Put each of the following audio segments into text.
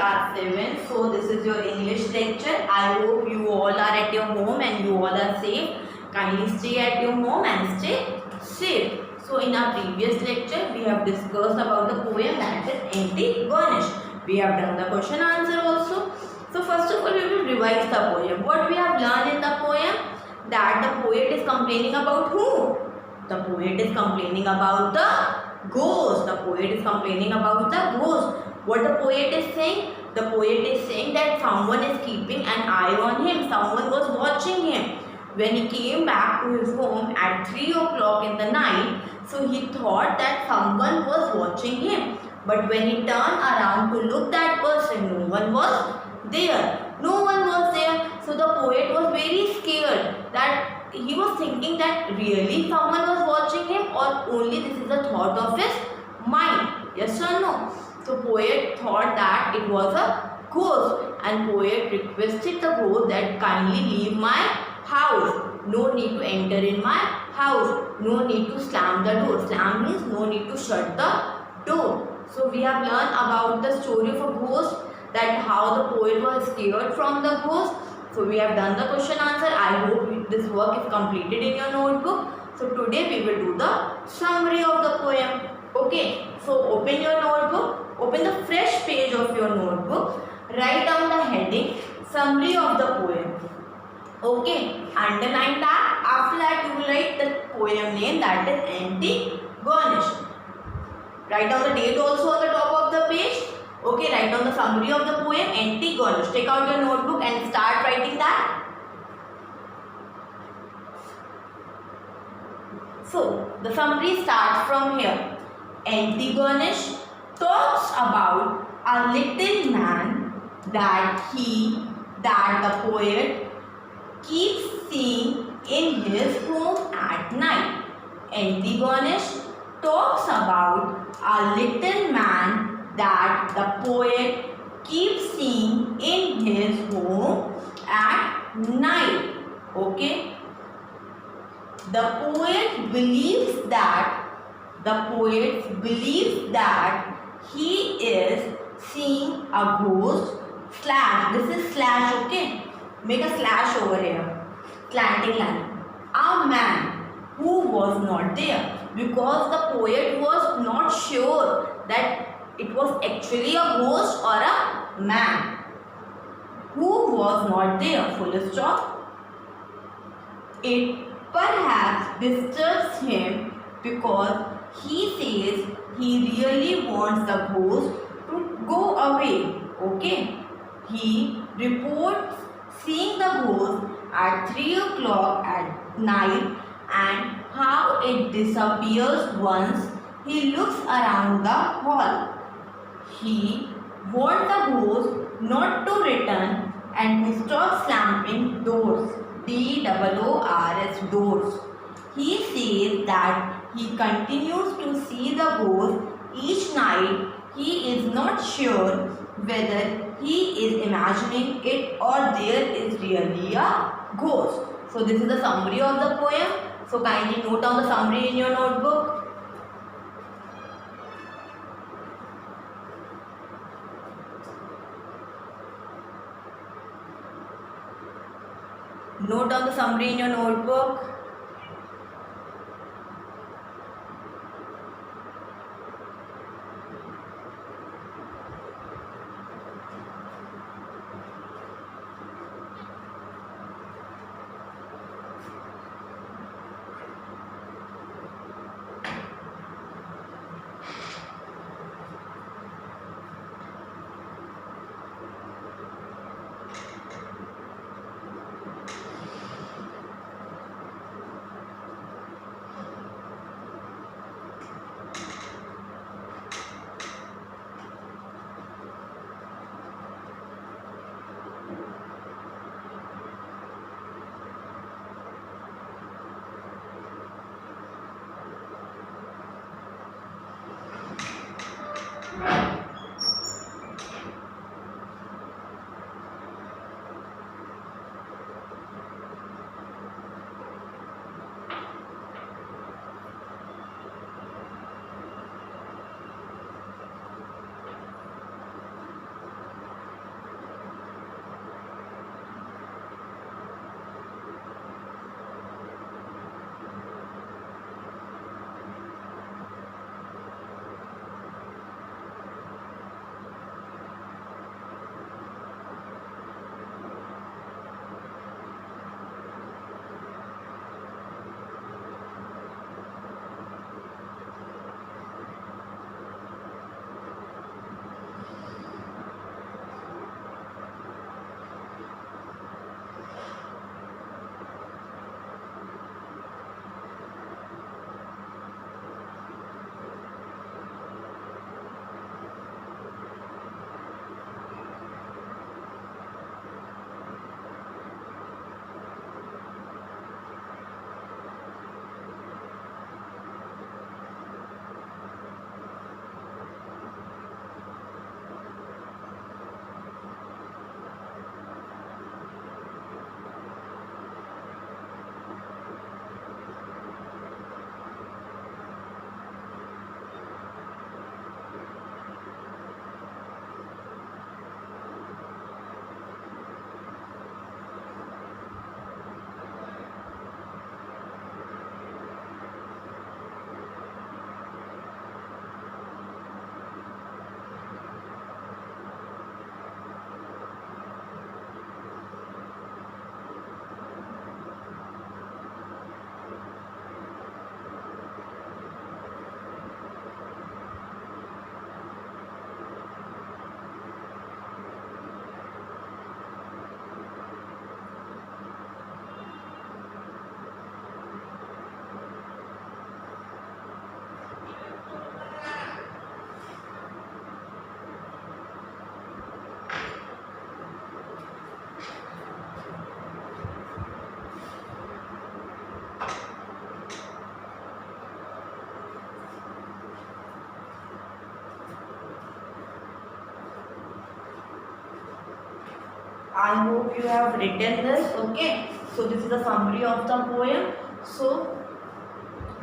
class 7. So this is your English lecture. I hope you all are at your home and you all are safe. Kindly stay at your home and stay safe. So in our previous lecture we have discussed about the poem that is Antigone. We have done the question answer also. So first of all we will revise the poem. What we have learned in the poem? That the poet is complaining about who? The poet is complaining about the ghost. The poet is complaining about the ghost. What the poet is saying? The poet is saying that someone is keeping an eye on him. Someone was watching him. When he came back to his home at 3 o'clock in the night, so he thought that someone was watching him. But when he turned around to look that person, no one was there. No one was there. So the poet was very scared that he was thinking that really someone was watching him or only this is a thought of his mind. Yes or no? So poet thought that it was a ghost and poet requested the ghost that kindly leave my house. No need to enter in my house. No need to slam the door. Slam means no need to shut the door. So we have learned about the story of a ghost, that how the poet was scared from the ghost. So we have done the question answer. I hope this work is completed in your notebook. So today we will do the summary of the poem. Okay. So open your notebook. Open the fresh page of your notebook. Write down the heading summary of the poem. Okay. Underline that. After that you will write the poem name, that is Antigone. Write down the date also on the top of the page. Okay, write down the summary of the poem Antigone. Take out your notebook and start writing that. So, the summary starts from here. Antigone talks about a little man that the poet keeps seeing in his home at night. Antigone talks about a little man that the poet keeps seeing in his home at night. Okay. The poet believes that he is seeing a ghost slash. This is slash. Okay. Make a slash over here. Slanting line. A man who was not there, because the poet was not sure that it was actually a ghost or a man who was not there. Full stop. It perhaps disturbs him because he says he really wants the ghost to go away. Okay. He reports seeing the ghost at 3 o'clock at night and how it disappears once he looks around the hall. He wants the ghost not to return and to stop slamming doors. D-O-O-R-S, doors. He says that he continues to see the ghost each night. He is not sure whether he is imagining it or there is really a ghost. So this is the summary of the poem. So kindly note down the summary in your notebook. Note down the summary in your notebook. I hope you have written this. Okay, so this is the summary of the poem. So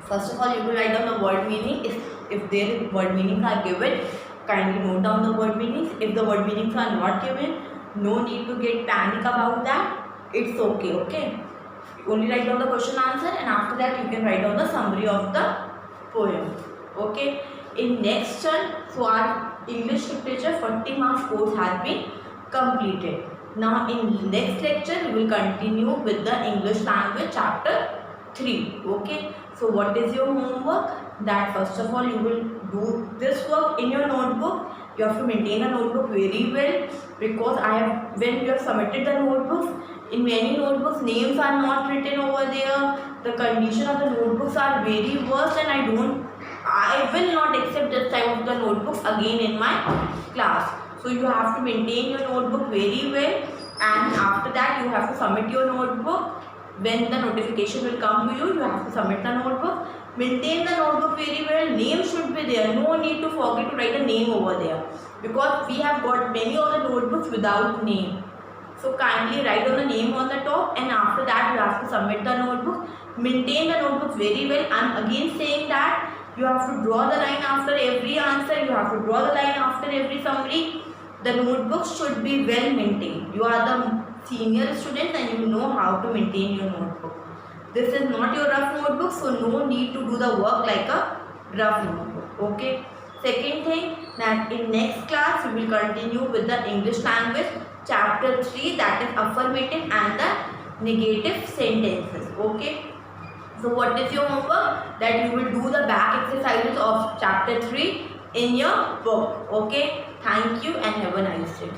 first of all, you will write down the word meaning. If there word meanings are given, kindly note down the word meanings. If the word meanings are not given, no need to get panic about that. It's okay. Okay, only write down the question answer, and after that you can write down the summary of the poem. Okay, in next turn, so our English literature 40 marks course has been completed. Now in next lecture we will continue with the English language chapter 3. Okay, so what is your homework? That first of all you will do this work in your notebook. You have to maintain a notebook very well, because when you have submitted the notebooks, in many notebooks names are not written over there. The condition of the notebooks are very worse, and I will not accept this type of the notebooks again in my class. So you have to maintain your notebook very well, and after that you have to submit your notebook. When the notification will come to you, you have to submit the notebook. Maintain the notebook very well. Name should be there. No need to forget to write a name over there, because we have got many of the notebooks without name. So kindly write down the name on the top, and after that you have to submit the notebook. Maintain the notebook very well. I'm again saying that you have to draw the line after every answer. You have to draw the line after every summary. The notebook should be well maintained. You are the senior student and you know how to maintain your notebook. This is not your rough notebook, so no need to do the work like a rough notebook. Okay. Second thing, that in next class we will continue with the English language chapter 3, that is affirmative and the negative sentences. Okay. So what is your homework? That you will do the back exercises of chapter 3 in your book. Okay. Thank you and have a nice day.